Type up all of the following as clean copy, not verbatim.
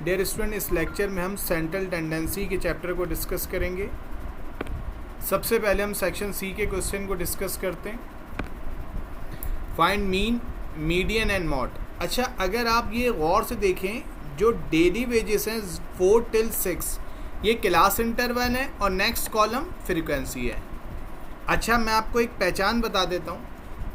Dear student, इस lecture में हम सेंट्रल टेंडेंसी के चैप्टर को डिस्कस करेंगे। सबसे पहले हम सेक्शन सी के क्वेश्चन को डिस्कस करते हैं। Find mean, median and mod. अच्छा, अगर आप ये गौर से देखें, जो डेली वेजेस हैं 4 till 6 ये क्लास इंटरवल है और नेक्स्ट कॉलम फ्रीक्वेंसी है। अच्छा, मैं आपको एक पहचान बता देता हूँ।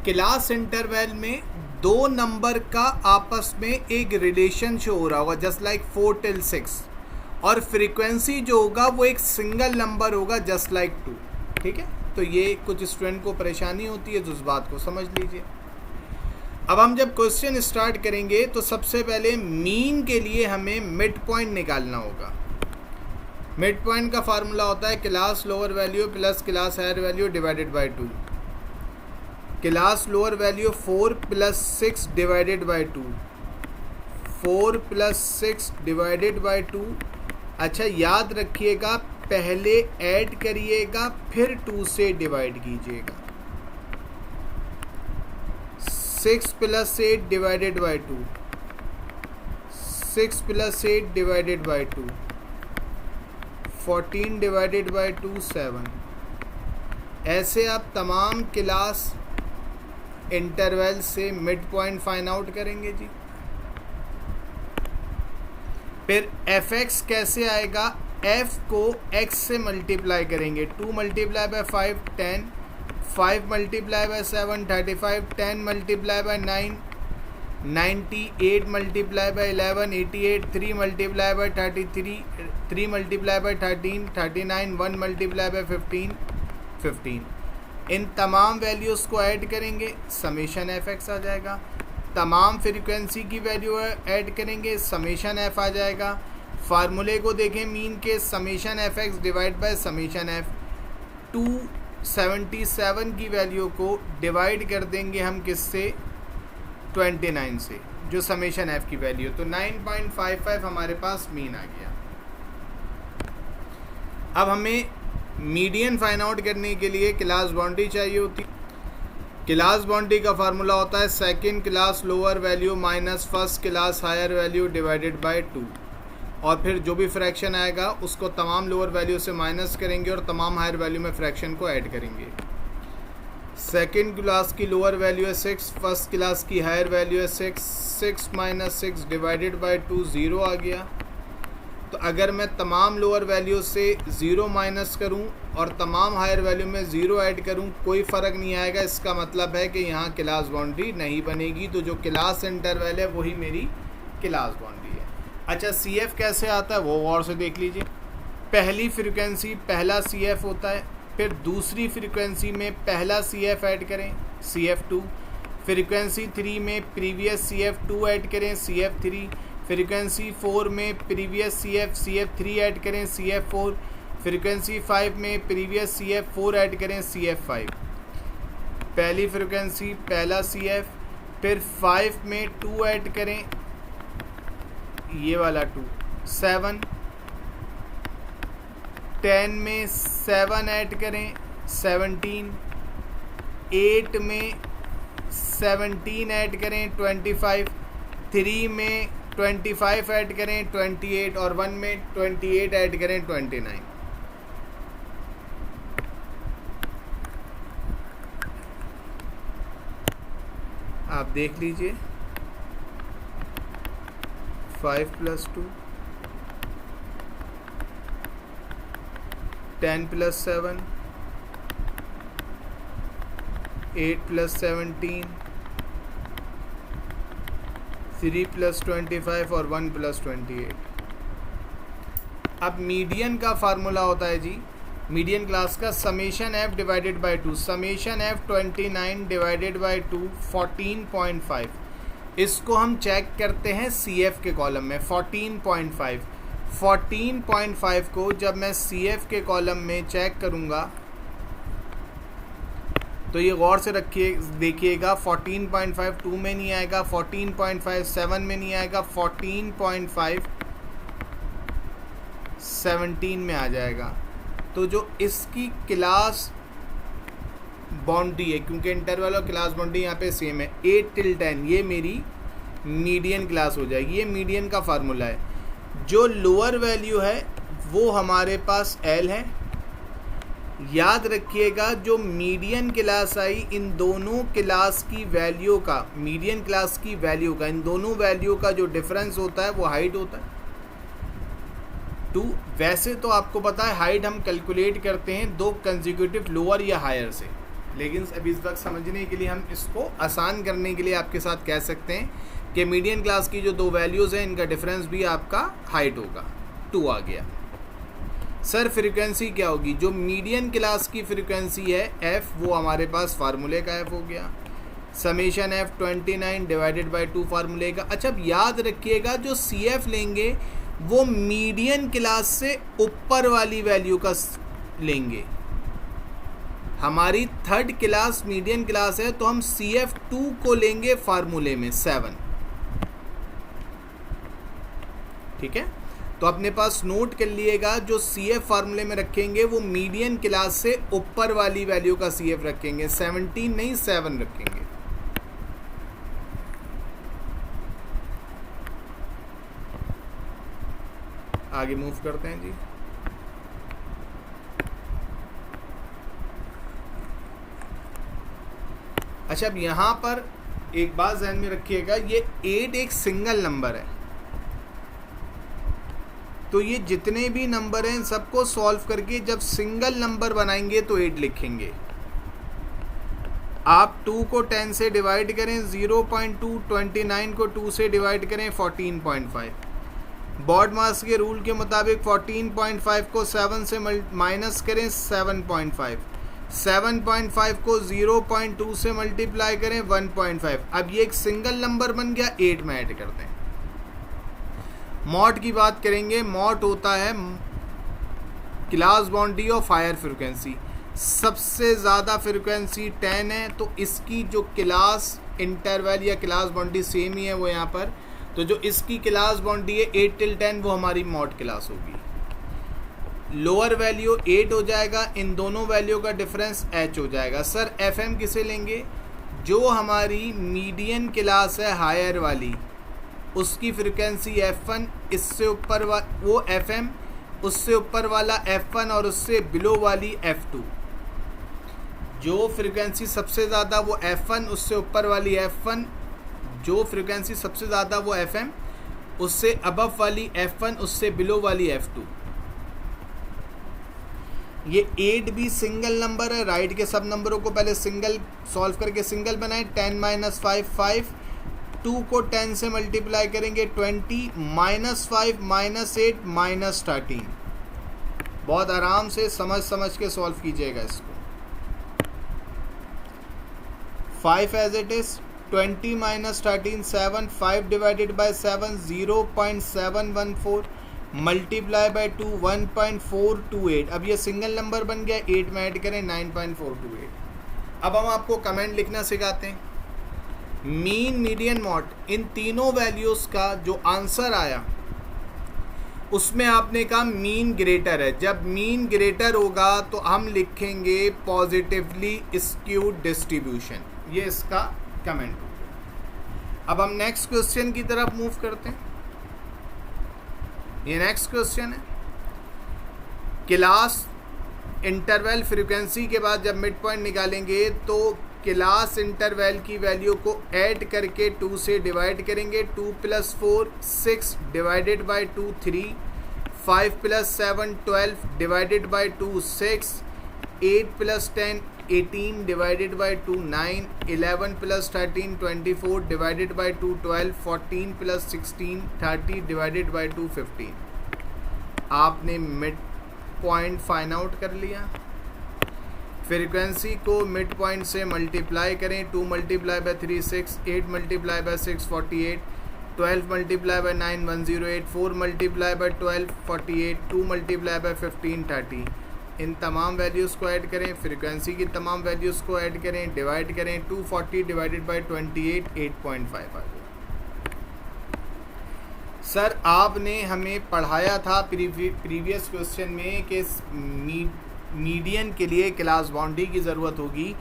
क्लास इंटरवल में दो नंबर का आपस में एक रिलेशन शो हो रहा होगा, जस्ट लाइक 4 till 6, और फ्रीक्वेंसी जो होगा वो एक सिंगल नंबर होगा, जस्ट लाइक 2। ठीक है, तो ये कुछ स्टूडेंट को परेशानी होती है, तो उस बात को समझ लीजिए। अब हम जब क्वेश्चन स्टार्ट करेंगे तो सबसे पहले मीन के लिए हमें मिड पॉइंट निकालना होगा। मिड पॉइंट का फार्मूला होता है class lower value plus class higher value divided by 2। Class lower value 4 + 6 divided by 2, 4 + 6 divided by 2। अच्छा, याद रखिएगा, पहले ऐड करिएगा फिर 2 से डिवाइड कीजिएगा। 6 + 8 divided by 2, 6 + 8 divided by 2, 14 divided by 2 7। ऐसे आप तमाम क्लास इंटरवल से मिड पॉइंट फाइंड आउट करेंगे जी। फिर fx कैसे आएगा? f को x से मल्टीप्लाई करेंगे। 2 × 5 10, 5 × 7 35, 10 × 9 90, 8 × 11 88, 3 × 33, 3 × 13 39, 1 × 15 15। इन तमाम वैल्यूज़ को ऐड करेंगे, समेशन fx आ जाएगा। तमाम फ्रीक्वेंसी की वैल्यू ऐड करेंगे, समेशन f आ जाएगा। फार्मूले को देखें मीन के, summation fx divide by summation f। 277 की वैल्यू को डिवाइड कर देंगे हम किससे? 29 से, जो समेशन f की वैल्यू, तो 9.55 हमारे पास मीन आ गया। अब हमें मीडियन फाइंड आउट करने के लिए क्लास बाउंड्री चाहिए होती। क्लास बाउंड्री का फार्मूला होता है second class lower value minus first class higher value divided by 2, और फिर जो भी फ्रैक्शन आएगा उसको तमाम लोअर वैल्यू से माइनस करेंगे और तमाम हायर वैल्यू में फ्रैक्शन को ऐड करेंगे। सेकंड क्लास की लोअर वैल्यू है 6, फर्स्ट क्लास की हायर वैल्यू है 6, 6 - 6 डिवाइडेड बाय 2 0 आ गया। तो अगर मैं तमाम लोअर वैल्यू से 0 माइनस करूं और तमाम हायर वैल्यू में 0 ऐड करूं, कोई फ़र्क नहीं आएगा। इसका मतलब है कि यहाँ क्लास बाउंड्री नहीं बनेगी। तो जो क्लास इंटरवल है वही मेरी क्लास बाउंड्री है। अच्छा, CF कैसे आता है वो और से देख लीजिए। पहली फ्रीक्वेंसी पहला CF होता है, फिर दूसरी फ्रीक्वेंसी में पहला CF ऐड करें, CF2। फ्रीक्वेंसी 3 में प्रीवियस CF2 ऐड करें, CF3। फ्रीक्वेंसी 4 में प्रीवियस CF3 ऐड करें, CF4। फ्रीक्वेंसी 5 में प्रीवियस CF4 ऐड करें, CF5। पहली फ्रीक्वेंसी पहला CF, फिर 5 में 2 ऐड करें, ये वाला 2 7। 10 में 7 ऐड करें, 17। 8 में 17 ऐड करें, 25। 3 में 25 ऐड करें, 28, और 1 में 28 ऐड करें, 29। आप देख लीजिए, 5 + 2, 10 + 7, 8 + 17, 3 + 25 और 1 + 28। अब मीडियन का फार्मूला होता है जी, मीडियन क्लास का summation f divided by 2। Summation f 29 divided by 2 14.5। इसको हम चेक करते हैं CF के कॉलम में, 14.5। 14.5 को जब मैं CF के कॉलम में चेक करूँगा तो ये गौर से रखिए, देखिएगा 14.5 2 में नहीं आएगा, 14.5 7 में नहीं आएगा, 14.5 17 में आ जाएगा। तो जो इसकी क्लास बाउंड्री है, क्योंकि इंटरवल और क्लास बाउंड्री यहाँ पे सेम है, 8 till 10, ये मेरी मीडियन क्लास हो जाएगी। ये मीडियन का फार्मूला है। जो लोअर वैल्यू है वो हमारे पास L है। याद रखिएगा जो मीडियन क्लास आई, इन दोनों क्लास की वैल्यू का, मीडियन क्लास की वैल्यू का, इन दोनों वैल्यू का जो डिफरेंस होता है वो हाइट होता है 2। वैसे तो आपको पता है हाइट हम कैलकुलेट करते हैं दो कंसेक्यूटिव लोअर या हायर से, लेकिन अभी इस वक्त समझने के लिए हम इसको आसान करने के लिए आपके साथ कह सकते हैं कि मीडियन क्लास की जो दो वैल्यूज़ हैं इनका डिफरेंस भी आपका हाइट होगा, 2 आ गया। सर फ्रीक्वेंसी क्या होगी? जो मीडियन क्लास की फ्रीक्वेंसी है f, वो हमारे पास फार्मूले का f हो गया, समेशन f 29 डिवाइडेड बाई 2 फार्मूले का। अच्छा अब याद रखिएगा जो CF लेंगे वो मीडियन क्लास से ऊपर वाली वैल्यू का लेंगे। हमारी थर्ड क्लास मीडियन क्लास है तो हम CF2 को लेंगे फार्मूले में 7। ठीक है, तो अपने पास नोट कर लिएगा जो CF फार्मूले में रखेंगे वो मीडियन क्लास से ऊपर वाली वैल्यू का CF रखेंगे, 17 नहीं 7 रखेंगे। आगे मूव करते हैं जी। अच्छा अब यहां पर एक बात ध्यान में रखिएगा, ये 8 एक सिंगल नंबर है, तो ये जितने भी नंबर हैं सबको सॉल्व करके जब सिंगल नंबर बनाएंगे तो 8 लिखेंगे। आप 2 को 10 से डिवाइड करें 0.2, 29 को 2 से डिवाइड करें 14.5। बॉड मास के रूल के मुताबिक 14.5 को 7 से माइनस करें 7.5, 7.5 को 0.2 से मल्टीप्लाई करें 1.5। अब ये एक सिंगल नंबर बन गया, 8 में ऐड कर दें। मॉड की बात करेंगे, मॉड होता है class boundary of higher frequency. सबसे ज़्यादा फ्रीक्वेंसी 10 है तो इसकी जो क्लास इंटरवल या क्लास बाउंड्री सेम ही है वो यहाँ पर, तो जो इसकी क्लास बाउंड्री है 8 till 10 वो हमारी मॉड क्लास होगी। लोअर वैल्यू 8 हो जाएगा, इन दोनों वैल्यू का डिफरेंस h हो जाएगा। सर FM किसे लेंगे? जो हमारी मीडियन क्लास है हायर वाली उसकी फ्रीक्वेंसी F1, इससे ऊपर वो FM, उससे ऊपर वाला F1 और उससे बिलो वाली F2। जो फ्रीक्वेंसी सबसे ज़्यादा वो F1, उससे ऊपर वाली F1, जो फ्रीक्वेंसी सबसे ज़्यादा वो FM, उससे अबव वाली F1, उससे बिलो वाली F2। ये 8 भी सिंगल नंबर है, राइट के सब नंबरों को पहले सिंगल सॉल्व करके सिंगल बनाएं। 10 - 5 5, 2 को 10 से मल्टीप्लाई करेंगे 20, -5 -8 -13। बहुत आराम से समझ के सॉल्व कीजिएगा इसको। 5 as it is, 20 - 13 7, 5 divided by 7 0.714 multiply by 2 1.428। अब ये सिंगल नंबर बन गया, 8 में ऐड करें 9.428। अब हम आपको कमेंट लिखना सिखाते हैं। मीन, मीडियन, मॉड, इन तीनों वैल्यूज़ का जो आंसर आया उसमें आपने कहा मीन ग्रेटर है। जब मीन ग्रेटर होगा तो हम लिखेंगे पॉजिटिवली स्क्यूड डिस्ट्रीब्यूशन। ये इसका कमेंट हो गया। अब हम नेक्स्ट क्वेश्चन की तरफ मूव करते हैं। ये नेक्स्ट क्वेश्चन है, क्लास इंटरवल फ्रीक्वेंसी के बाद जब मिड पॉइंट निकालेंगे तो क्लास इंटरवल की वैल्यू को ऐड करके 2 से डिवाइड करेंगे। 2 + 4 6 divided by 2 3, 5 + 7 12 divided by 2 6, 8 + 10 18 divided by 2 9, 11 + 13 24 divided by 2 12, 14 + 16 30 divided by 2 15। आपने मिड पॉइंट फाइंड आउट कर लिया। फ्रीक्वेंसी को मिड पॉइंट से मल्टीप्लाई करें। 2 × 3 6, 8 × 6 48, 12 × 9 108, 4 × 12 48, 2 × 15 30। इन तमाम वैल्यूज़ को ऐड करें, फ्रीक्वेंसी की तमाम वैल्यूज़ को ऐड करें, डिवाइड करें। 240 डिवाइडेड बाय 28 8.5 आ गया। सर आपने हमें पढ़ाया था प्रीवियस क्वेश्चन में कि मीडियन के लिए क्लास बाउंड्री की ज़रूरत होगी,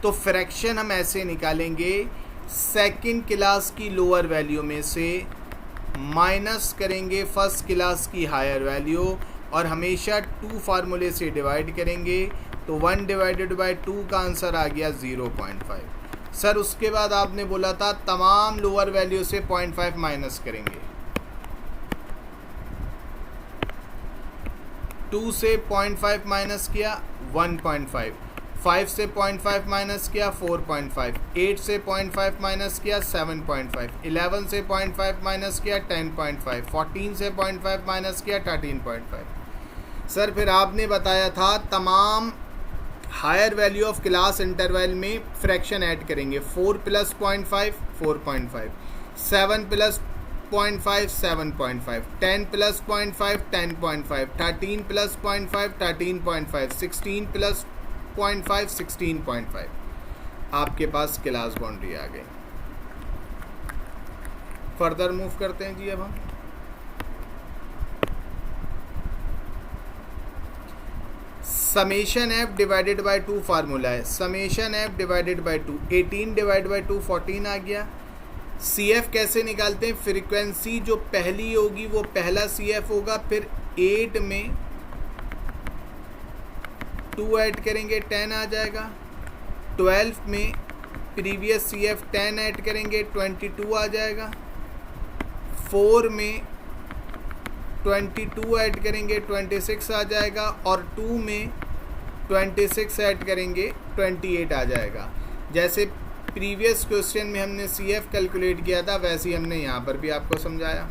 तो फ्रैक्शन हम ऐसे निकालेंगे, सेकंड क्लास की लोअर वैल्यू में से माइनस करेंगे फर्स्ट क्लास की हायर वैल्यू और हमेशा 2 फार्मूले से डिवाइड करेंगे, तो 1 डिवाइडेड बाय 2 का आंसर आ गया 0.5। सर उसके बाद आपने बोला था तमाम लोअर वैल्यू से 0.5 माइनस करेंगे। 2 से 0.5 माइनस किया 1.5, 5 से 0.5 माइनस किया 4.5, 8 से 0.5 माइनस किया 7.5, 11 से 0.5 माइनस किया 10.5, 14 से 0.5 माइनस किया 13.5। सर फिर आपने बताया था तमाम higher value of class interval में फ्रैक्शन ऐड करेंगे। 4 plus 0.5 4.5, 7 plus 0.5 7.5, 10 plus 0.5 10.5, 13 plus 0.5 13.5, 16 plus 0.5 16.5। आपके पास क्लास बाउंड्री आ गई। फर्दर मूव करते हैं जी। अब हम summation F divided by 2 formula है। Summation F divided by 2, 18 divide by 2 14 आ गया। सी एफ कैसे निकालते हैं? फ्रीक्वेंसी जो पहली होगी वो पहला सी एफ होगा, फिर 8 में 2 ऐड करेंगे 10 आ जाएगा। 12 में प्रीवियस सी एफ 10 ऐड करेंगे 22 आ जाएगा। 4 में 22 ऐड करेंगे 26 आ जाएगा और 2 में 26 ऐड करेंगे 28 आ जाएगा। जैसे प्रीवियस क्वेश्चन में हमने सी एफ कैलकुलेट किया था वैसे ही हमने यहाँ पर भी आपको समझाया।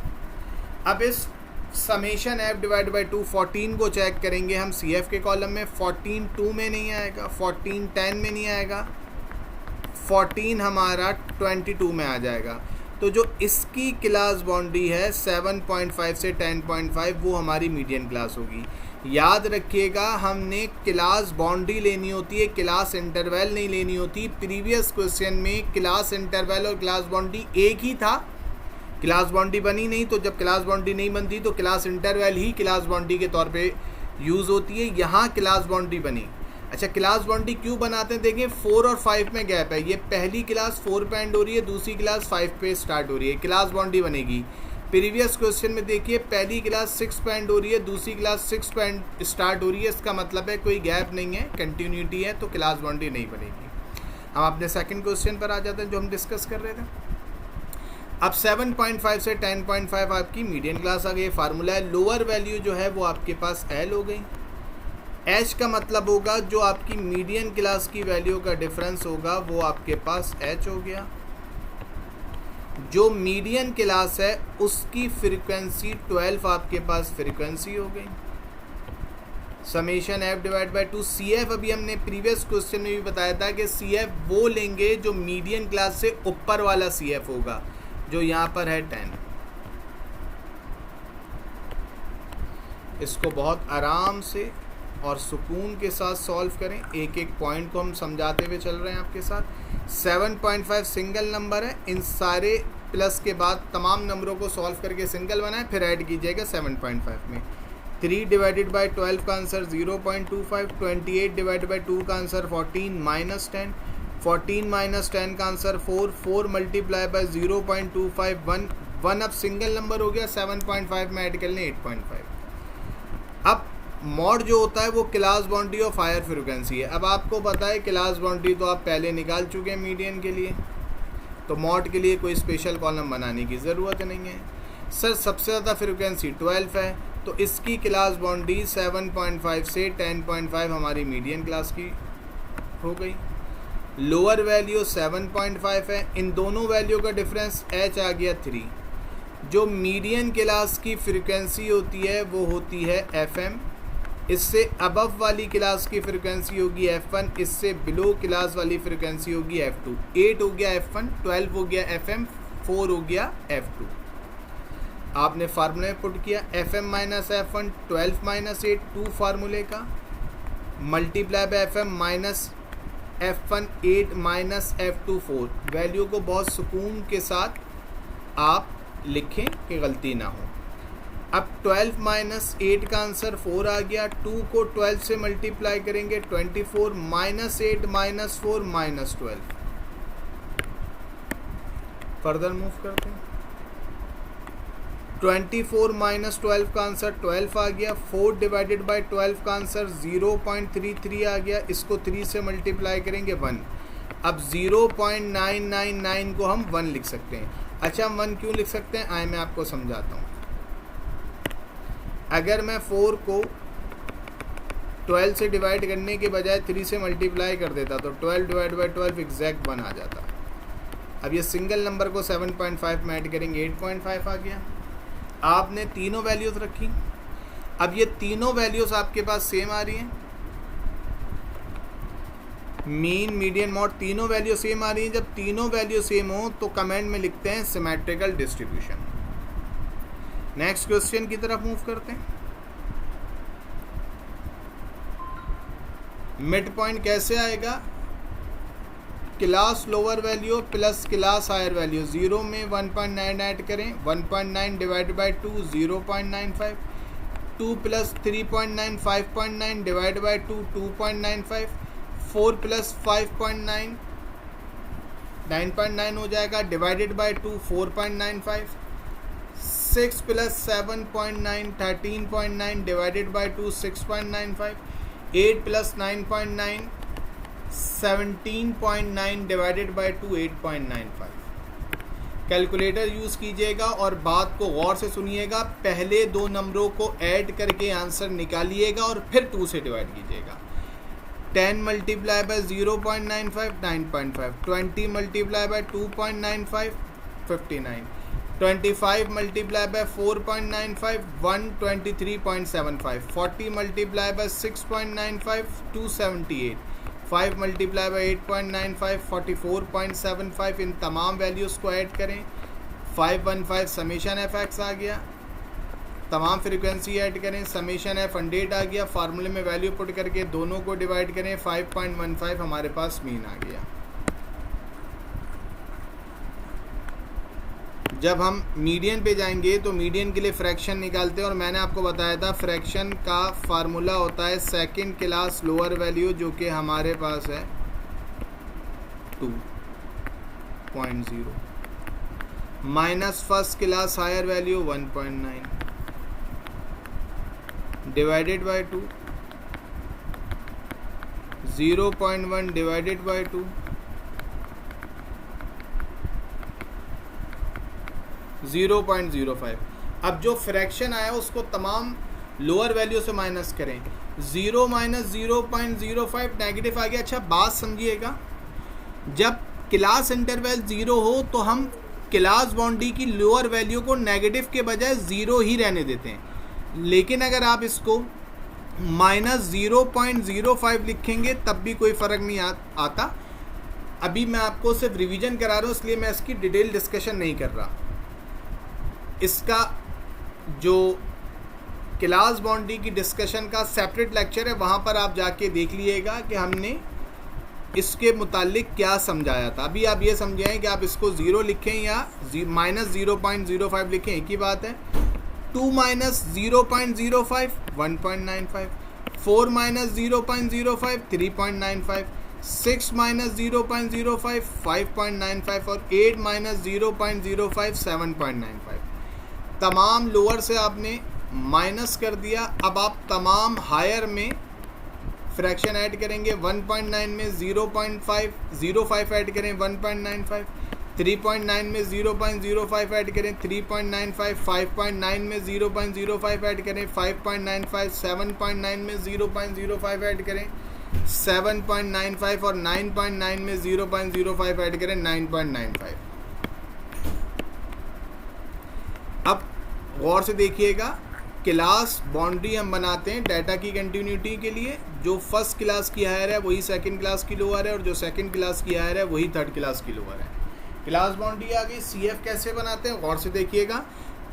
अब इस समेशन एफ डिवाइड बाई 2 14 को चेक करेंगे हम सी एफ के कॉलम में। 14 2 में नहीं आएगा, 14 10 में नहीं आएगा, 14 हमारा 22 में आ जाएगा। तो जो इसकी क्लास बाउंड्री है 7.5 से 10.5 वो हमारी मीडियन क्लास होगी। याद रखिएगा हमने क्लास बाउंड्री लेनी होती है, क्लास इंटरवल नहीं लेनी होती। प्रीवियस क्वेश्चन में क्लास इंटरवल और क्लास बाउंड्री एक ही था, क्लास बाउंड्री बनी नहीं। तो जब क्लास बाउंड्री नहीं बनती तो क्लास इंटरवल ही क्लास बाउंड्री के तौर पे यूज़ होती है। यहाँ क्लास बाउंड्री बनी। अच्छा क्लास बाउंड्री क्यों बनाते हैं? देखें 4 और 5 में गैप है, ये पहली क्लास 4 पे एंड हो रही है, दूसरी क्लास 5 पे स्टार्ट हो रही है, क्लास बाउंड्री बनेगी। प्रीवियस क्वेश्चन में देखिए पहली क्लास 6 पे एंड हो रही है, दूसरी क्लास 6 पे एंड स्टार्ट हो रही है, इसका मतलब है कोई गैप नहीं है, कंटिन्यूटी है, तो क्लास बाउंड्री नहीं बनेगी। हम अपने सेकंड क्वेश्चन पर आ जाते हैं जो हम डिस्कस कर रहे थे। अब 7.5 से 10.5 आपकी मीडियन क्लास आ गई। फार्मूला है लोअर वैल्यू जो है वो आपके पास एल हो गई। एच का मतलब होगा जो आपकी मीडियन क्लास की वैल्यू का डिफरेंस होगा वो आपके पास एच हो गया। जो मीडियन क्लास है उसकी फ्रीक्वेंसी 12 आपके पास फ्रीक्वेंसी हो गई। Summation F divide by 2 C F अभी हमने प्रीवियस क्वेश्चन में भी बताया था कि सी एफ वो लेंगे जो मीडियन क्लास से ऊपर वाला सी एफ होगा, जो यहाँ पर है 10। इसको बहुत आराम से और सुकून के साथ सॉल्व करें, एक एक पॉइंट को हम समझाते हुए चल रहे हैं आपके साथ। 7.5 सिंगल नंबर है, इन सारे प्लस के बाद तमाम नंबरों को सॉल्व करके सिंगल बनाए, फिर ऐड कीजिएगा 7.5 में। 3 डिवाइडेड बाई 12 का आंसर 0.25, 28 डिवाइडेड बाई 2 का आंसर 14 माइनस 10, 14 माइनस 10 का आंसर 4, 4 मल्टीप्लाई बाई 0.25 1 अब सिंगल नंबर हो गया, 7.5 में ऐड कर लें 8.5। अब मॉड जो होता है वो class boundary of higher frequency है। अब आपको पता है क्लास बाउंड्री तो आप पहले निकाल चुके हैं मीडियन के लिए, तो मॉड के लिए कोई स्पेशल कॉलम बनाने की ज़रूरत नहीं है। सर सबसे ज़्यादा फ्रीक्वेंसी 12 है, तो इसकी क्लास बाउंड्री 7.5 से 10.5 हमारी मीडियन क्लास की हो गई। लोअर वैल्यू 7.5 है, इन दोनों वैल्यू का डिफरेंस एच आ गया 3। जो मीडियन क्लास की फ्रीक्वेंसी होती है वो होती है FM, इससे अबव वाली क्लास की फ्रीक्वेंसी होगी F1, इससे बिलो क्लास वाली फ्रीक्वेंसी होगी F2। 8 हो गया F1, 12 हो गया FM, 4 हो गया F2। आपने फार्मूले पुट किया FM माइनस F1 12 माइनस 8 2 फार्मूले का, multiply by FM minus F1 8 minus F2 4। Value को बहुत सुकून के साथ आप लिखें कि गलती ना हो। अब 12 माइनस 8 का आंसर 4 आ गया, 2 को 12 से मल्टीप्लाई करेंगे 24 minus 8 minus 4 minus 12। Further move करते हैं। 24 माइनस 12 का आंसर 12 आ गया। 4 डिवाइडेड बाय 12 का आंसर 0.33 आ गया। इसको 3 से मल्टीप्लाई करेंगे 1। अब 0.999 को हम 1 लिख सकते हैं। अच्छा, हम 1 क्यों लिख सकते हैं, आए मैं आपको समझाता हूँ। अगर मैं 4 को 12 से डिवाइड करने के बजाय 3 से मल्टीप्लाई कर देता तो 12 डिवाइड बाई 12 एग्जैक्ट 1 आ जाता। अब ये सिंगल नंबर को 7.5 में ऐड करेंगे 8.5 आ गया। आपने तीनों वैल्यूज़ रखी। अब ये तीनों वैल्यूज़ आपके पास सेम आ रही हैं, मीन मीडियन मॉड तीनों वैल्यू सेम आ रही हैं। जब तीनों वैल्यू सेम हो तो कमेंट में लिखते हैं सिमेट्रिकल डिस्ट्रीब्यूशन। नेक्स्ट क्वेश्चन की तरफ मूव करते हैं। मिड पॉइंट कैसे आएगा, class lower value plus class higher value. 0 में 1.9 ऐड करें, 1.9 divide by 2 0.95, 2 plus 3.9 5.9 divide by 2 2.95, 4 plus 5.9 9.9 हो जाएगा, divided by 2 4.95, 6 plus 7.9 13.9 divided by 2 6.95, 8 plus 9.9 17.9 divided by 2 8.95। Calculator use कीजिएगा और बात को गौर से सुनिएगा। पहले दो नंबरों को ऐड करके आंसर निकालिएगा और फिर 2 से डिवाइड कीजिएगा। 10 multiply by 0.95 9.5, 20 multiply by 2.95 59, 25 multiply by 4.95 123.75, 40 multiply by 6.95 278, 5 multiply by 8.95 44.75। इन तमाम वैल्यूज़ को ऐड करें, 515 समेशन एफ एक्स आ गया। तमाम फ्रीक्वेंसी ऐड करें, समेशन एफ 100 आ गया। फार्मूले में वैल्यू पुट करके दोनों को डिवाइड करें, 5.15 हमारे पास मीन आ गया। जब हम मीडियन पे जाएंगे तो मीडियन के लिए फ्रैक्शन निकालते हैं, और मैंने आपको बताया था फ्रैक्शन का फार्मूला होता है सेकंड क्लास लोअर वैल्यू, जो कि हमारे पास है 2.0 minus first class higher value 1.9 divided by 2 0.1 divided by 2 0.05। अब जो फ्रैक्शन आया उसको तमाम लोअर वैल्यू से माइनस करें, 0 माइनस 0.05 नेगेटिव आ गया। अच्छा, बात समझिएगा, जब क्लास इंटरवल 0 हो तो हम क्लास बाउंड्री की लोअर वैल्यू को नेगेटिव के बजाय 0 ही रहने देते हैं। लेकिन अगर आप इसको माइनस 0.05 लिखेंगे तब भी कोई फ़र्क नहीं आता। अभी मैं आपको सिर्फ रिवीजन करा रहा हूँ, इसलिए मैं इसकी डिटेल डिस्कशन नहीं कर रहा। इसका जो क्लास बाउंड्री की डिस्कशन का सेपरेट लेक्चर है, वहाँ पर आप जाके देख लीजिएगा कि हमने इसके मुतालिक क्या समझाया था। अभी आप ये समझाएं कि आप इसको 0 लिखें या माइनस 0.05 लिखें, एक ही बात है। 2 माइनस 0.05 1.95, 4 माइनस 0.05 3.95, 6 माइनस 0.05 5.95 और 8 माइनस 0.05 7.95। तमाम लोअर से आपने माइनस कर दिया। अब आप तमाम हायर में फ्रैक्शन ऐड करेंगे। 1.9 में 0.5 ऐड करें 1.95, 3.9 में 0.05 ऐड करें 3.95, 5.9 में 0.05 ऐड करें 5.95, 7.9 में 0.05 ऐड करें 7.95 और 9.9 में 0.05 ऐड करें 9.95। अब गौर से देखिएगा, क्लास बाउंड्री हम बनाते हैं डाटा की कंटिन्यूटी के लिए। जो फर्स्ट क्लास की हायर है वही सेकंड क्लास की लोअर है, और जो सेकंड क्लास की हायर है वही थर्ड क्लास की लोअर है। क्लास बाउंड्री आ गई। सीएफ कैसे बनाते हैं, गौर से देखिएगा।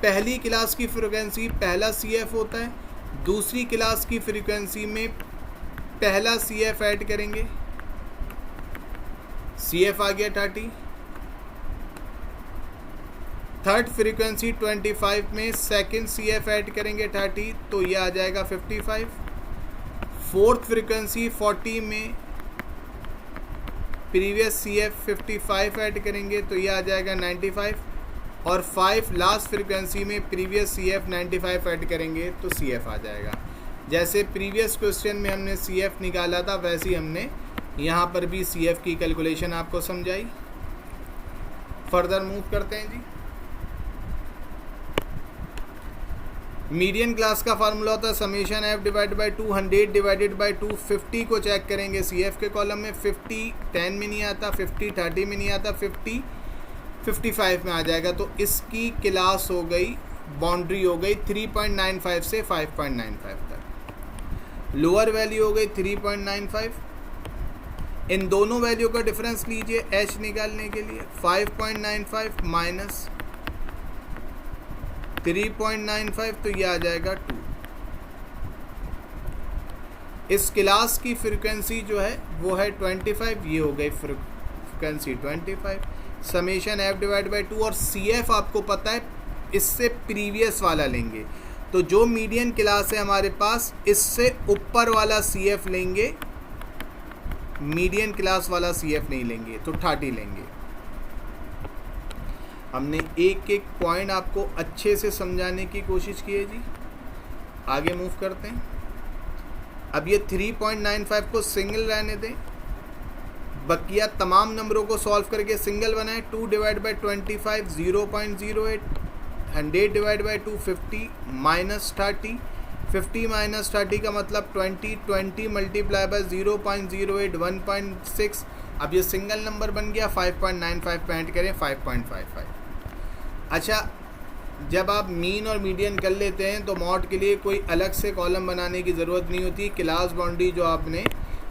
पहली क्लास की फ्रीक्वेंसी पहला सीएफ होता है, दूसरी क्लास की फ्रीक्वेंसी में पहला सीएफ ऐड करेंगे, सीएफ आ गया 30। थर्ड फ्रीक्वेंसी 25 में सेकंड सीएफ ऐड करेंगे 30, तो ये आ जाएगा 55। फोर्थ फ्रीक्वेंसी 40 में प्रीवियस सीएफ 55 ऐड करेंगे, तो ये आ जाएगा 95। और 5 लास्ट फ्रीक्वेंसी में प्रीवियस CF 95 ऐड करेंगे तो CF आ जाएगा। जैसे प्रीवियस क्वेश्चन में हमने CF निकाला था वैसे ही हमने यहाँ पर भी CF की कैलकुलेशन आपको समझाई। फर्दर मूव करते हैं जी। मीडियन क्लास का फार्मूला होता है summation F divide by 2, 100 divided by 2, 50 को चेक करेंगे CF के कॉलम में, 50 10 में नहीं आता, 50 30 में नहीं आता, 50 55 में आ जाएगा। तो इसकी क्लास हो गई, बाउंड्री हो गई 3.95 से 5.95 तक। लोअर वैल्यू हो गई 3.95। इन दोनों वैल्यू का डिफरेंस लीजिए H निकालने के लिए, 5.95 माइनस 3.95 तो ये आ जाएगा 2। इस क्लास की फ्रीक्वेंसी जो है वो है 25, ये हो गई frequency 25। Summation F divide by 2 और CF आपको पता है इससे प्रीवियस वाला लेंगे, तो जो मीडियन क्लास है हमारे पास इससे ऊपर वाला CF लेंगे, मीडियन क्लास वाला CF नहीं लेंगे, तो 30 लेंगे। हमने एक एक पॉइंट आपको अच्छे से समझाने की कोशिश की है जी। आगे मूव करते हैं। अब ये 3.95 को सिंगल रहने दें, बकिया तमाम नंबरों को सॉल्व करके सिंगल बनाएं। 2 divide by 25 0.08, 100 divide by 2 50 minus 30, 50 minus 30 का मतलब 20, 20 मल्टीप्लाई बाई 0.08 1.6। अब ये सिंगल नंबर बन गया, 5.95 पे ऐड करें 5.55। अच्छा, जब आप मीन और मीडियन कर लेते हैं तो मॉड के लिए कोई अलग से कॉलम बनाने की ज़रूरत नहीं होती। क्लास बाउंड्री जो आपने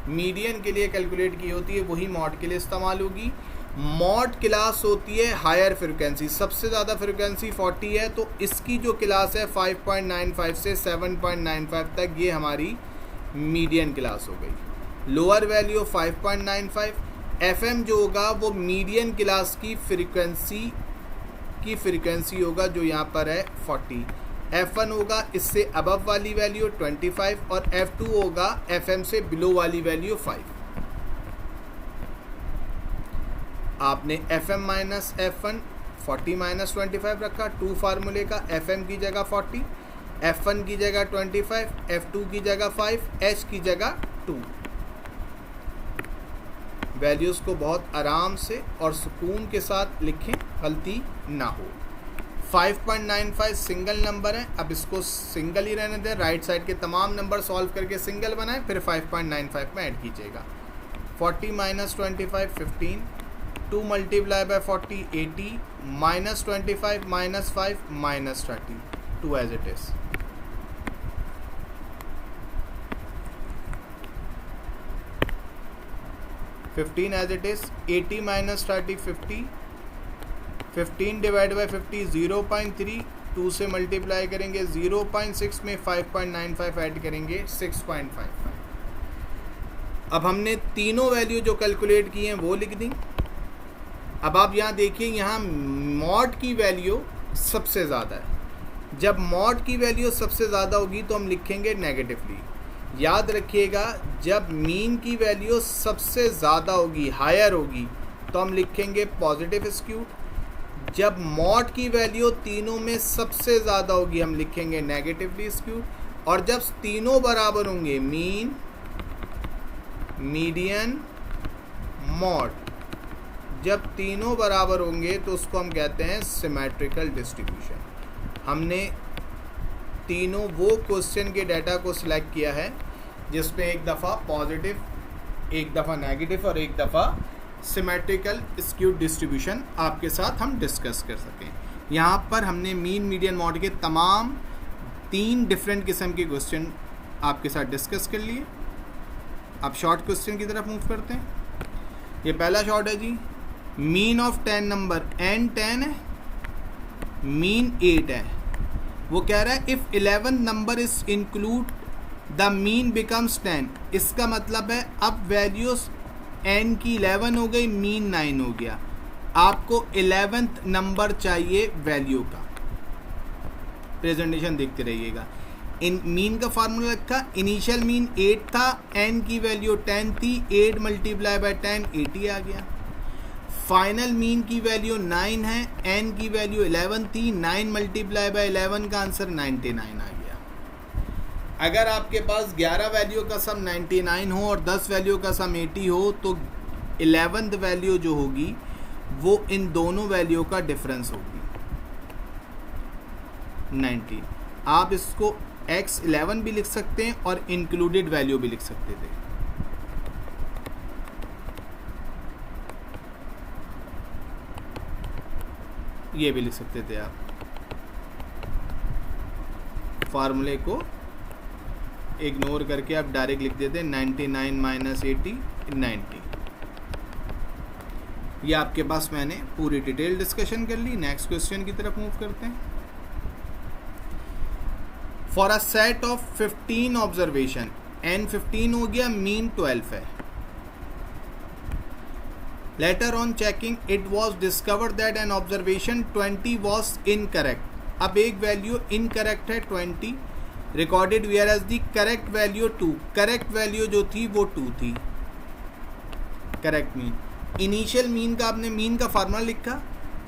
मीडियन के लिए कैलकुलेट की होती है वही मॉड के लिए इस्तेमाल होगी। मॉड क्लास होती है हायर फ्रिक्वेंसी, सबसे ज़्यादा फ्रिक्वेंसी 40 है, तो इसकी जो क्लास है 5.95 से 7.95 तक ये हमारी मीडियन क्लास हो गई। Lower value 5.95। FM जो होगा वो मीडियन क्लास की फ्रीक्वेंसी होगा जो यहाँ पर है 40। F1 होगा इससे अबव वाली वैल्यू 25 और F2 होगा FM से बिलो वाली वैल्यू 5। आपने FM माइनस F1 40 माइनस 25 रखा, 2 फार्मूले का, FM की जगह 40, F1 की जगह 25, F2 की जगह 5, H की जगह 2। वैल्यूज़ को बहुत आराम से और सुकून के साथ लिखें, गलती ना हो। 5.95 सिंगल नंबर है, अब इसको सिंगल ही रहने दें। राइट साइड के तमाम नंबर सॉल्व करके सिंगल बनाएं, फिर 5.95 में ऐड कीजिएगा। 40 minus 25 15, 2 multiply by 40 80, minus 25 minus 5 minus 30, 2 as it is. Fifteen as it is. 80 minus 30 50, 15 divide by 50 0.3, 2 से मल्टीप्लाई करेंगे 0.6 में 5.95 ऐड करेंगे 6.55। अब हमने तीनों वैल्यू जो कैलकुलेट की हैं वो लिख दी। अब आप यहाँ देखिए, यहाँ मॉड की वैल्यू सबसे ज़्यादा है। जब मॉड की वैल्यू सबसे ज़्यादा होगी तो हम लिखेंगे नेगेटिवली। याद रखिएगा, जब मीन की वैल्यू सबसे ज़्यादा होगी, हायर होगी, तो हम लिखेंगे पॉजिटिव स्क्यूड। जब मॉड की वैल्यू तीनों में सबसे ज़्यादा होगी हम लिखेंगे नेगेटिवली स्क्यूड। और जब तीनों बराबर होंगे, मीन मीडियन मॉड, जब तीनों बराबर होंगे तो उसको हम कहते हैं सिमेट्रिकल डिस्ट्रीब्यूशन। हमने तीनों वो क्वेश्चन के डाटा को सिलेक्ट किया है जिसमें एक दफ़ा पॉजिटिव, एक दफ़ा नेगेटिव और एक दफ़ा सिमेट्रिकल स्क्यूड डिस्ट्रीब्यूशन आपके साथ हम डिस्कस कर सकें। यहाँ पर हमने मीन मीडियन मॉड के तमाम 3 डिफरेंट किस्म के क्वेश्चन आपके साथ डिस्कस कर लिए। अब शॉर्ट क्वेश्चन की तरफ मूव करते हैं। ये पहला शॉर्ट है जी, मीन ऑफ 10 नंबर n 10 है, मीन 8 है। वो कह रहा है if 11 number is include the mean becomes 10। इसका मतलब है अब वैल्यूज n की 11 हो गई, मीन 9 हो गया। आपको 11th नंबर चाहिए वैल्यू का। प्रेजेंटेशन देखते रहिएगा। इन मीन का फार्मूला रखा, इनिशियल मीन 8 था, n की वैल्यू 10 थी, 8 मल्टीप्लाई बाय 10 80 आ गया। फाइनल मीन की वैल्यू 9 है, एन की वैल्यू 11 थी, 9 मल्टीप्लाई बाय 11 का आंसर 99 आ गया। अगर आपके पास 11 वैल्यू का सम 99 हो और 10 वैल्यू का सम 80 हो तो 11th वैल्यू जो होगी वो इन दोनों वैल्यू का डिफरेंस होगी 19। आप इसको x11 भी लिख सकते हैं और इंक्लूडेड वैल्यू भी लिख सकते थे। ये भी लिख सकते थे आप, फार्मूले को इग्नोर करके आप डायरेक्ट लिख देते 99 माइनस 80 90। ये आपके पास मैंने पूरी डिटेल डिस्कशन कर ली। नेक्स्ट क्वेश्चन की तरफ मूव करते हैं। For a set of 15 observation, n 15 हो गया, मीन 12 है। Later on checking it was discovered that an observation 20 was incorrect. अब एक वैल्यू इनकरेक्ट है 20 recorded, whereas the correct value 2। Correct value जो थी वो 2 थी। करेक्ट मीन, इनिशियल मीन का आपने मीन का फार्मूला लिखा,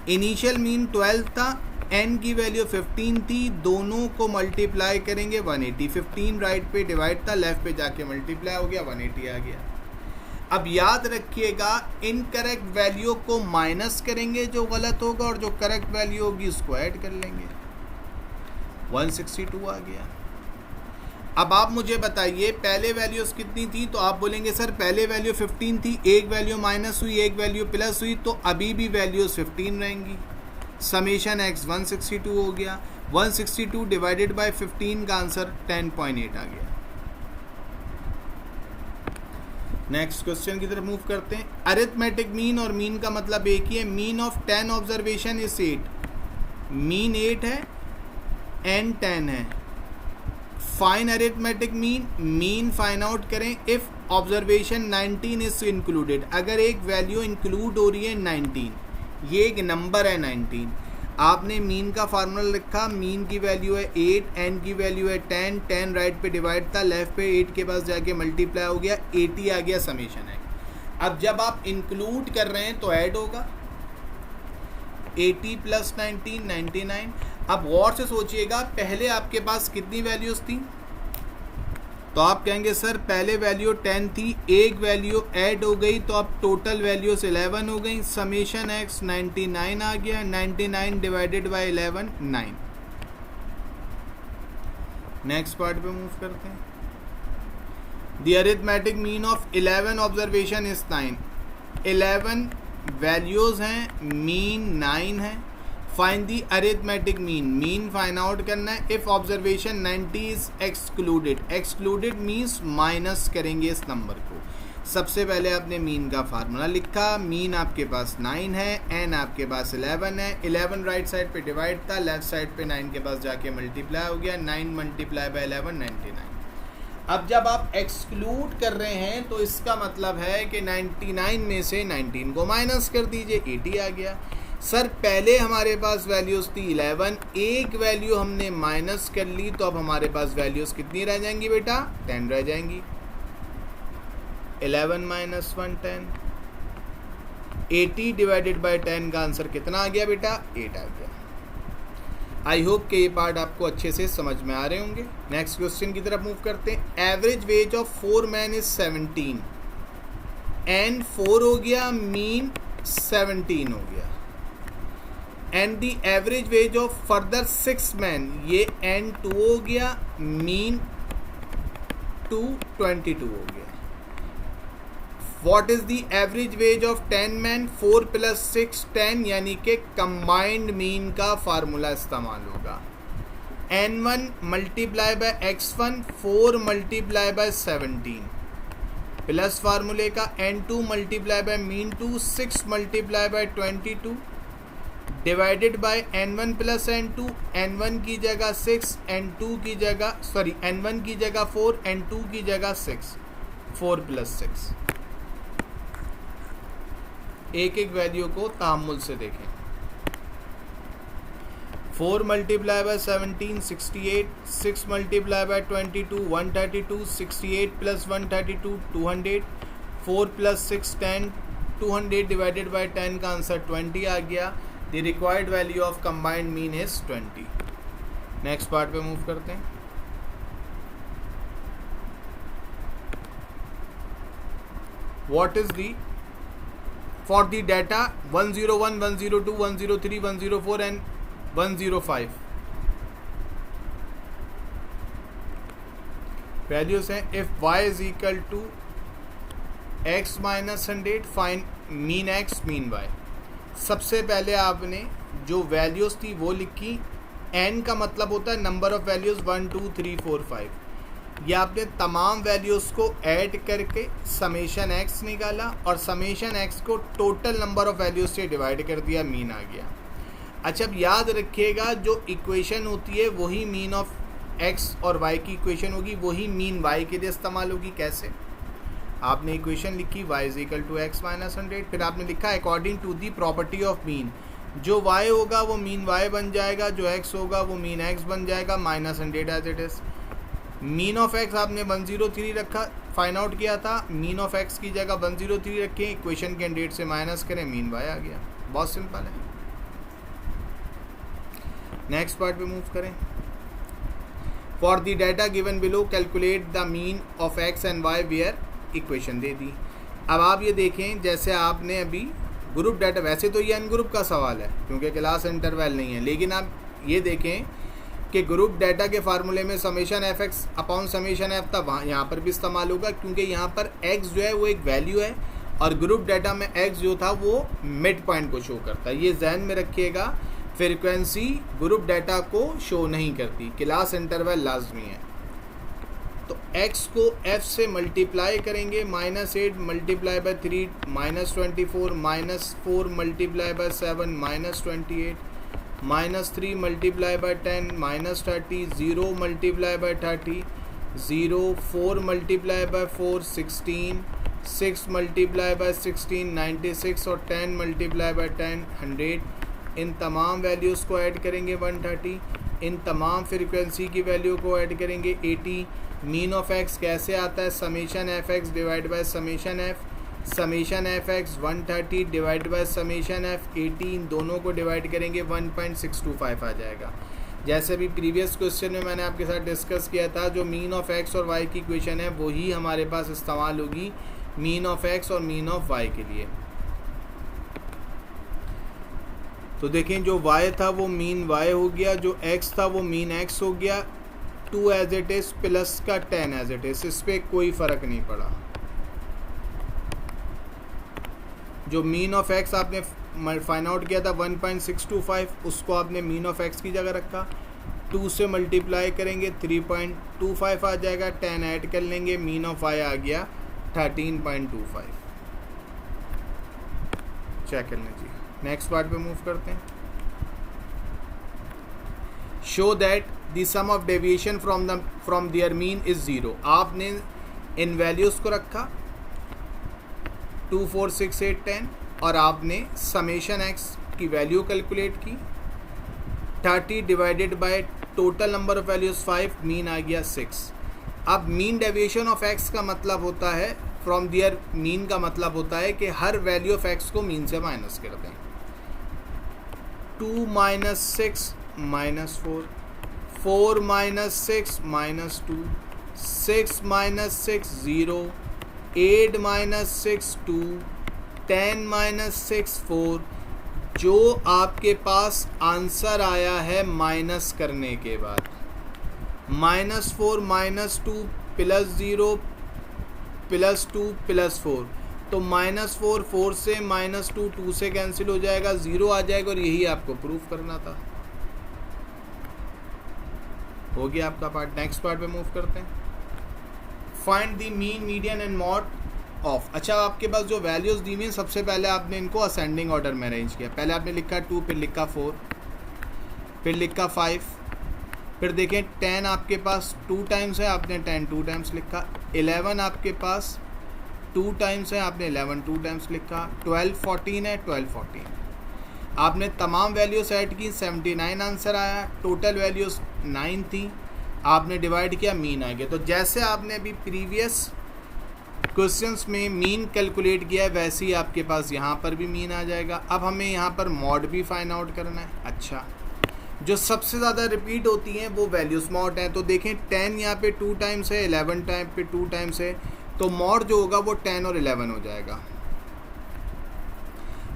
इनिशियल मीन 12 था, एन की वैल्यू 15 थी, दोनों को मल्टीप्लाई करेंगे 180। 15 राइट पे डिवाइड था, लेफ्ट पे जाके मल्टीप्लाई हो गया, 180 आ गया। अब याद रखिएगा इनकरेक्ट वैल्यू को माइनस करेंगे जो गलत होगा, और जो करेक्ट वैल्यू होगी उसको ऐड कर लेंगे, 162 आ गया। अब आप मुझे बताइए पहले वैल्यूज कितनी थी, तो आप बोलेंगे सर पहले वैल्यू 15 थी, एक वैल्यू माइनस हुई, एक वैल्यू प्लस हुई, तो अभी भी वैल्यूज 15 रहेंगी। समेशन एक्स 162 हो गया, 162 डिवाइडेड बाय 15 का आंसर 10.8 आ गया। नेक्स्ट क्वेश्चन की तरफ मूव करते हैं। अरिथमेटिक मीन और मीन का मतलब एक ही है। Mean of 10 observation is 8, mean 8 है, एन 10 है। Fine arithmetic mean, mean find out करें इफ ऑब्जर्वेशन 19 इज इंक्लूडेड। अगर एक वैल्यू इंक्लूड हो रही है 19, ये एक नंबर है 19, आपने मीन का फार्मूला लिखा, मीन की वैल्यू है 8, एन की वैल्यू है 10, 10 राइट पे डिवाइड था, लेफ्ट पे 8 के पास जाके मल्टीप्लाई हो गया, 80 आ गया, समेशन है। अब जब आप इंक्लूड कर रहे हैं तो ऐड होगा 80 प्लस 19 99। अब गौर से सोचिएगा पहले आपके पास कितनी वैल्यूज थी, तो आप कहेंगे सर पहले वैल्यू 10 थी, एक वैल्यू ऐड हो गई तो अब टोटल वैल्यूज 11 हो गई, समेशन एक्स 99 आ गया, 99 डिवाइडेड बाय 11 9। नेक्स्ट पार्ट पे मूव करते हैं। The arithmetic mean of 11 observation is 9। 11 values हैं, मीन 9 है। Find the arithmetic mean, mean find out करना है if observation 90 is excluded. Excluded means minus करेंगे इस नंबर को। सबसे पहले आपने मीन का फार्मूला लिखा, मीन आपके पास 9 है, एन आपके पास 11 है, 11 राइट साइड पे डिवाइड था, लेफ्ट साइड पे 9 के पास जाके मल्टीप्लाई हो गया, 9 मल्टीप्लाई बाय 11 99। अब जब आप एक्सक्लूड कर रहे हैं तो इसका मतलब है कि 99 में से 19 को माइनस कर दीजिए, 80 आ गया। सर पहले हमारे पास वैल्यूज़ थी 11, एक वैल्यू हमने माइनस कर ली तो अब हमारे पास वैल्यूज़ कितनी रह जाएंगी बेटा, 10 रह जाएंगी। 11 माइनस 1 10, 80 डिवाइडेड बाय 10 का आंसर कितना आ गया बेटा, 8 आ गया। आई होप कि ये पार्ट आपको अच्छे से समझ में आ रहे होंगे। नेक्स्ट क्वेश्चन की तरफ मूव करते हैं। Average wage of 4 man is 17, n 4 हो गया, मीन 17 हो गया, and the average wage of further 6 man, ये एन 2 हो गया, मीन 22 हो गया। What is the average wage of 10 men? 4 plus 6 10, यानी कि कंबाइंड मीन का फार्मूला इस्तेमाल होगा। n1 multiply by x1, 4 multiply by 17 plus फार्मूले का n2 multiply by mean 2, 6 multiply by 22 divided by n1 plus n2, n1 की जगह 6, n2 की जगह n1 की जगह 4, n2 की जगह 6, 4 प्लस 6। एक एक वैल्यू को तामुल से देखें। 4 multiply by 17 68, 6 multiply by 22 132, 68 plus 132 200, 4 plus 6 10, 200 divided by 10 का आंसर 20 आ गया। The required value of combined mean is 20। Next part पे मूव करते हैं। What is the for the data 101, 102, 103, 104 and 105 values हैं। If y is equal to x minus 100 find mean x mean y। सबसे पहले आपने जो वैल्यूज थी वो लिखी। n का मतलब होता है नंबर ऑफ वैल्यूज 1 2 3 4 5। ये आपने तमाम वैल्यूज को ऐड करके समेशन x निकाला और समेशन x को टोटल नंबर ऑफ वैल्यूज से डिवाइड कर दिया, मीन आ गया। अच्छा, अब याद रखिएगा जो इक्वेशन होती है वही मीन ऑफ x और y की इक्वेशन होगी, वही मीन y के लिए इस्तेमाल होगी। कैसे? आपने इक्वेशन लिखी y is equal to x minus 100, फिर आपने लिखा according to the property of mean. जो y होगा वो मीन y बन जाएगा, जो x होगा वो मीन x बन जाएगा, minus 100 as it is. Mean of x आपने 103 रखा, फाइंड आउट किया था। मीन ऑफ x की जगह 103 रखें, इक्वेशन के डेट से माइनस करें, मीन y आ गया। बहुत सिंपल है। नेक्स्ट पार्ट पे मूव करें। For the data given below calculate the mean of x and y where equation दे दी। अब आप ये देखें, जैसे आपने अभी ग्रुप डाटा, वैसे तो ये अनग्रुप का सवाल है क्योंकि क्लास इंटरवल नहीं है, लेकिन आप ये देखें कि ग्रुप डाटा के फार्मूले में summation F x upon summation F था, वहाँ यहाँ पर भी इस्तेमाल होगा क्योंकि यहाँ पर x जो है वो एक वैल्यू है और ग्रुप डाटा में x जो था वो मिड पॉइंट को शो करता है। ये जहन में रखिएगा, फ्रीक्वेंसी ग्रुप डाटा को शो नहीं करती, क्लास इंटरवल लाजमी है। तो x को f से मल्टीप्लाई करेंगे, -8 multiply by 3 -24, -4 multiply bye 7 -28, -3 multiply by 10 -30, 0 multiply by 30 0, 4 multiply bye 4 16, 6 multiply bye 16 96 और 10 मल्टीप्लाई बाय 10 100। इन तमाम वैल्यूज़ को ऐड करेंगे 130, इन तमाम फ्रीक्वेंसी की वैल्यू को ऐड करेंगे 80। मीन ऑफ x कैसे आता है? Summation F x divide by summation F. Summation F x 130 divide by summation F 80, इन दोनों को डिवाइड करेंगे 1.625 आ जाएगा। जैसे भी प्रीवियस क्वेश्चन में मैंने आपके साथ डिस्कस किया था, जो मीन ऑफ x और y की इक्वेशन है वही हमारे पास इस्तेमाल होगी मीन ऑफ x और मीन ऑफ y के लिए। तो देखें, जो y था वो मीन y हो गया, जो x था वो मीन x हो गया। 2 एज इट इज़ प्लस का 10 एज इट इज़, इस पर कोई फ़र्क नहीं पड़ा। जो मीन ऑफ x आपने फाइंड आउट किया था 1.625, उसको आपने मीन ऑफ x की जगह रखा। 2 से मल्टीप्लाई करेंगे 3.25 आ जाएगा, 10 ऐड कर लेंगे, मीन ऑफ y आ गया 13.25। चेक कर लें जी। नेक्स्ट पार्ट पे मूव करते हैं। Show that the sum of deviation from their mean is 0। आपने इन वैल्यूज़ को रखा 2 4 6 8 10 और आपने समेशन x की वैल्यू कैलकुलेट की। 30 divided by total number of values 5, mean आ गया 6। अब मीन डेविएशन ऑफ x का मतलब होता है, फ्रॉम देयर मीन का मतलब होता है कि हर वैल्यू ऑफ x को मीन से माइनस कर दें। 2 - 6 -4, 4 - 6 -2, 6 - 6 0, 8 - 6 2, 10 - 6 4। जो आपके पास आंसर आया है माइनस करने के बाद, -4 -2 +0 +2 +4, तो -4 4 से, -2 2 से कैंसिल हो जाएगा, 0 आ जाएगा और यही आपको प्रूफ करना था। हो गया आपका पार्ट। नेक्स्ट पार्ट पे मूव करते हैं। Find the mean, median and mod of. अच्छा, आपके पास जो वैल्यूज़ दी हुई हैं, सबसे पहले आपने इनको असेंडिंग ऑर्डर में अरेंज किया। पहले आपने लिखा 2, फिर लिखा 4, फिर लिखा 5, फिर देखें 10 आपके पास 2 टाइम्स है, आपने 10 2 टाइम्स लिखा। 11 आपके पास 2 टाइम्स है, आपने 11 2 टाइम्स लिखा। 12 14 है, 12 14। आपने तमाम वैल्यूज ऐड की, 79 आंसर आया। टोटल वैल्यूज 9 थी, आपने डिवाइड किया, मीन आ गया। तो जैसे आपने अभी प्रीवियस क्वेश्चंस में मीन कैलकुलेट किया है, वैसे ही आपके पास यहाँ पर भी मीन आ जाएगा। अब हमें यहाँ पर मॉड भी फाइंड आउट करना है। अच्छा, जो सबसे ज़्यादा रिपीट होती हैं वो वैल्यूज मॉड हैं। तो देखें 10 यहाँ पे 2 टाइम्स है, 11 टाइम पे 2 टाइम्स है, तो मॉड जो होगा वो 10 और 11 हो जाएगा।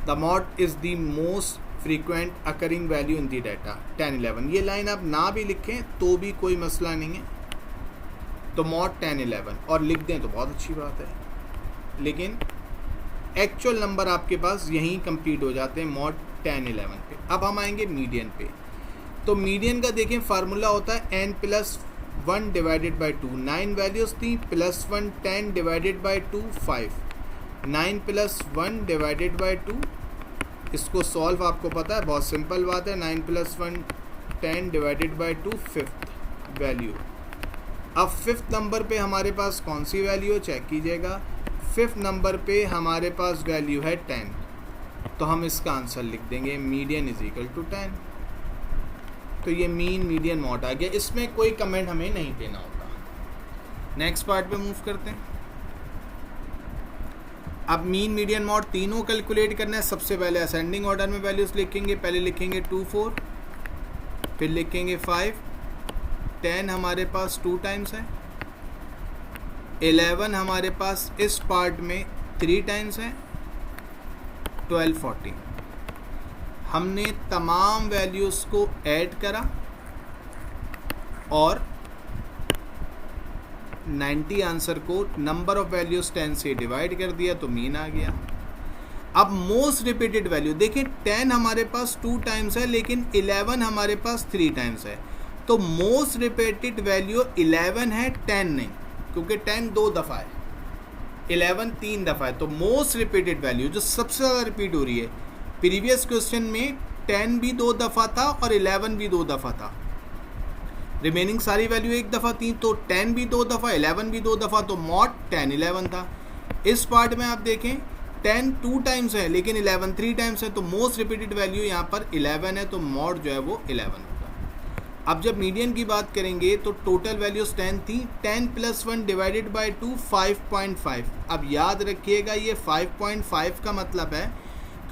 The mod is the most frequent occurring value in the data 10 11। ये लाइन आप ना भी लिखें तो भी कोई मसला नहीं है, तो मॉड 10 11 और लिख दें तो बहुत अच्छी बात है, लेकिन एक्चुअल नंबर आपके पास यहीं कंप्लीट हो जाते हैं मॉड 10 11 पे। अब हम आएंगे मीडियन पे। तो मीडियन का देखें फार्मूला होता है n + 1 डिवाइडेड बाई 2। 9 वैल्यूज़ थी, +1 10 डिवाइडेड बाई 2 5। 9 + 1 डिवाइडेड बाई 2, इसको सॉल्व आपको पता है, बहुत सिंपल बात है। 9 + 1 10 डिवाइडेड बाई 2 5th वैल्यू। अब 5th नंबर पे हमारे पास कौन सी वैल्यू है चेक कीजिएगा। 5th नंबर पे हमारे पास वैल्यू है 10, तो हम इसका आंसर लिख देंगे मीडियन इज इक्वल टू 10। तो ये मीन मीडियन मॉड आ गया, इसमें कोई कमेंट हमें नहीं देना होगा। नेक्स्ट पार्ट पे मूव करते हैं। अब मीन मीडियन मॉड तीनों कैलकुलेट करना है। सबसे पहले असेंडिंग ऑर्डर में वैल्यूज लिखेंगे। पहले लिखेंगे 2 4, फिर लिखेंगे 5। 10 हमारे पास 2 टाइम्स है, 11 हमारे पास इस पार्ट में 3 टाइम्स है, 12 14। हमने तमाम वैल्यूज़ को ऐड करा और 90 आंसर को नंबर ऑफ वैल्यूज़ 10 से डिवाइड कर दिया, तो मीन आ गया। अब मोस्ट रिपीटेड वैल्यू देखें, 10 हमारे पास 2 टाइम्स है, लेकिन 11 हमारे पास 3 टाइम्स है, तो मोस्ट रिपीटेड वैल्यू 11 है, 10 नहीं, क्योंकि 10 2 दफ़ा है, 11 3 दफ़ा है। तो मोस्ट रिपीटेड वैल्यू जो सबसे ज़्यादा रिपीट हो रही है, प्रीवियस क्वेश्चन में 10 भी 2 दफ़ा था और 11 भी 2 दफ़ा था, रिमेनिंग सारी वैल्यू एक दफ़ा थी, तो 10 भी 2 दफ़ा, 11 भी 2 दफ़ा, तो मॉड 10 11 था। इस पार्ट में आप देखें 10 2 टाइम्स है, लेकिन 11 3 टाइम्स है, तो मोस्ट रिपीटेड वैल्यू यहाँ पर 11 है, तो मॉड जो है वो 11 होगा। अब जब मीडियन की बात करेंगे तो टोटल वैल्यूज 10 थी, 10 + 1 डिवाइडेड बाई 2 5.5। अब याद रखिएगा ये 5.5 का मतलब है,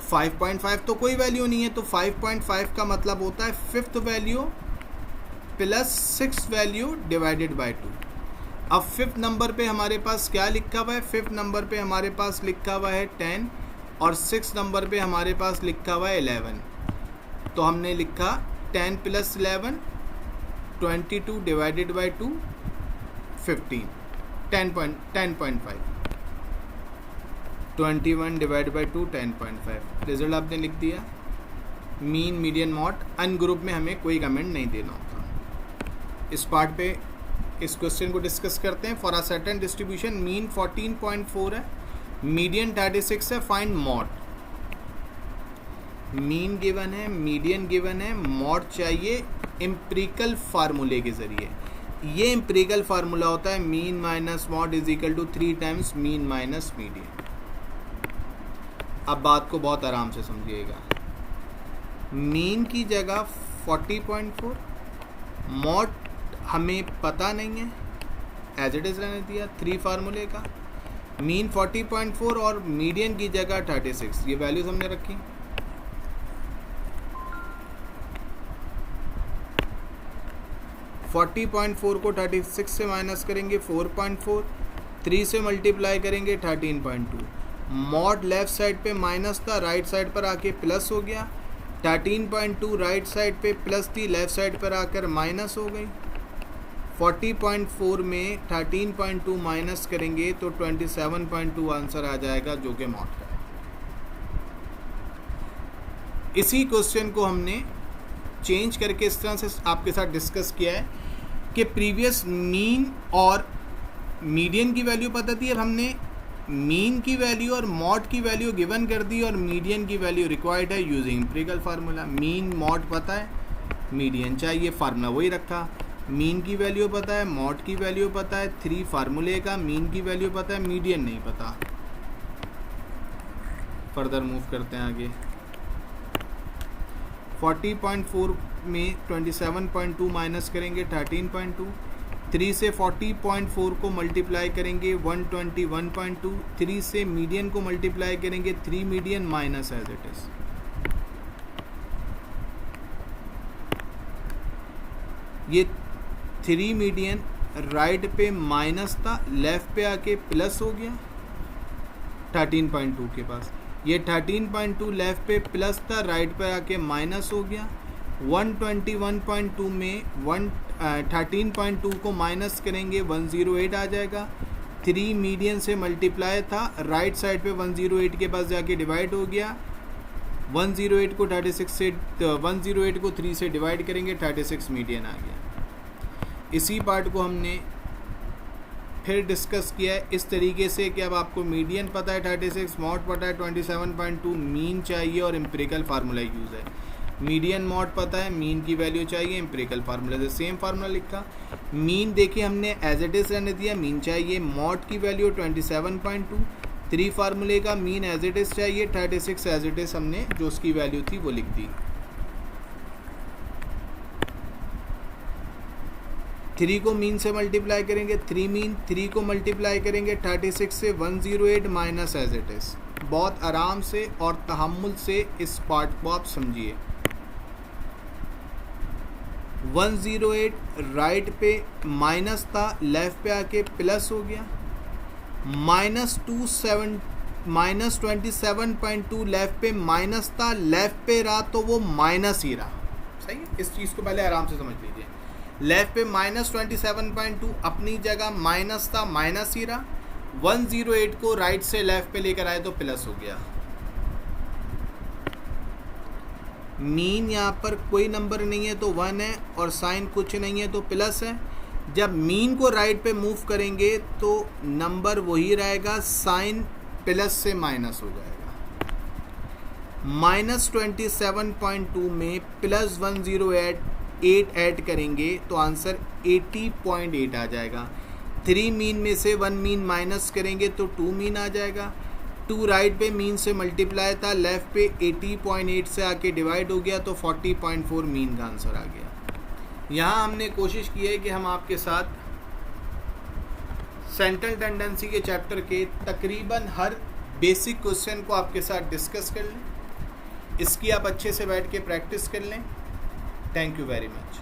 5.5 तो कोई वैल्यू नहीं है, तो 5.5 का मतलब होता है 5th value + 6th value divided by 2। अब 5th नंबर पे हमारे पास क्या लिखा हुआ है, 5th नंबर पे हमारे पास लिखा हुआ है 10 और 6th नंबर पे हमारे पास लिखा हुआ है 11। तो हमने लिखा 10 + 11 22 divided by 2 15, 10.5, 21 divide by 2 10.5। Result आपने लिख दिया। मीन मीडियन मॉड अनग्रुप में हमें कोई कमेंट नहीं देना होता। इस पार्ट पे इस क्वेश्चन को डिस्कस करते हैं। For a certain distribution mean 14.4 है, मीडियन 36 है, फाइंड मॉड। मीन गिवन है, मीडियन गिवन है, मॉड चाहिए एम्पिरिकल फार्मूले के ज़रिए। ये एम्पिरिकल फार्मूला होता है mean minus mode is equal to 3 times mean minus median. अब बात को बहुत आराम से समझिएगा। मीन की जगह 40.4, मॉड हमें पता नहीं है, एज इट इज़ रहने दिया 3 फार्मूले का। मीन 40.4 और मीडियन की जगह 36, ये वैल्यूज हमने रखी। फोर्टी 40.4 को 36 से माइनस करेंगे 4.4, 3 से मल्टीप्लाई करेंगे 13.2। मॉड लेफ्ट साइड पे माइनस था, राइट साइड पर आके प्लस हो गया। 13.2 राइट साइड पे प्लस थी, लेफ्ट साइड पर आकर माइनस हो गई। 40.4 में 13.2 माइनस करेंगे तो 27.2 आंसर आ जाएगा, जो कि मॉड का है। इसी क्वेश्चन को हमने चेंज करके इस तरह से आपके साथ डिस्कस किया है कि प्रीवियस मीन और मीडियन की वैल्यू पता थी, अब हमने मीन की वैल्यू और मॉड की वैल्यू गिवन कर दी और मीडियन की वैल्यू रिक्वायर्ड है using empirical formula. Mean mod पता है, मीडियन चाहिए, फार्मूला वही रखा। मीन की वैल्यू पता है, मॉड की वैल्यू पता है, 3 फार्मूले का, मीन की वैल्यू पता है, मीडियन नहीं पता। फर्दर मूव करते हैं आगे। 40.4 में 27.2 माइनस करेंगे 13.2, 3 से 40.4 को मल्टीप्लाई करेंगे 121.2, 3 से मीडियन को मल्टीप्लाई करेंगे 3 median minus as it is. ये 3 मीडियन राइट पे माइनस था, लेफ्ट पे आके प्लस हो गया 13.2 के पास। ये 13.2 लेफ्ट पे प्लस था, राइट पे आके माइनस हो गया। 121.2 में 13.2 को माइनस करेंगे 108 आ जाएगा। 3 मीडियन से मल्टीप्लाई था, राइट साइड पे 108 के पास जाके डिवाइड हो गया। 108 को 36 से 108 को 3 से डिवाइड करेंगे, 36 मीडियन आ गया। इसी पार्ट को हमने फिर डिस्कस किया है इस तरीके से कि अब आपको मीडियन पता है 36, मॉड पता है 27.2, मीन चाहिए और एम्पिरिकल फार्मूला यूज़ है। मीडियन मॉड पता है, मीन की वैल्यू चाहिए, एम्पिरिकल फार्मूला से सेम फार्मूला लिखा। मीन देखिए हमने एज इट इज़ रहने दिया, मीन चाहिए, मॉड की वैल्यू 27.2, 3 फार्मूले का मीन एज इट इज़ चाहिए, 36 एज इट इज़ हमने जो उसकी वैल्यू थी वो लिख दी। 3 को मीन से मल्टीप्लाई करेंगे 3 मीन, 3 को मल्टीप्लाई करेंगे 36 से 108 माइनस एज इट इज़। बहुत आराम से और तहम्मुल से इस पार्ट को आप समझिए। 108 राइट पे माइनस था, लेफ्ट पे आके प्लस हो गया। -27.2 लेफ्ट पे माइनस था, लेफ्ट पे रहा तो वो माइनस ही रहा। सही है, इस चीज़ को पहले आराम से समझ लीजिए। लेफ्ट पे -27.2 अपनी जगह माइनस था, माइनस ही रहा। 108 को राइट से लेफ्ट पे लेकर आए तो प्लस हो गया। मीन यहाँ पर कोई नंबर नहीं है तो 1 है और साइन कुछ नहीं है तो प्लस है। जब मीन को राइट पे मूव करेंगे तो नंबर वही रहेगा, साइन प्लस से माइनस हो जाएगा। -27.2 में प्लस 108 ऐड करेंगे तो आंसर 80.8 आ जाएगा। 3 मीन में से 1 मीन माइनस करेंगे तो 2 मीन आ जाएगा। 2 राइट पे मीन से मल्टीप्लाई था, लेफ्ट पे 80.8 से आके डिवाइड हो गया तो 40.4 मीन का आंसर आ गया। यहाँ हमने कोशिश की है कि हम आपके साथ सेंट्रल टेंडेंसी के चैप्टर के तकरीबन हर बेसिक क्वेश्चन को आपके साथ डिस्कस कर लें। इसकी आप अच्छे से बैठ के प्रैक्टिस कर लें। Thank you very much.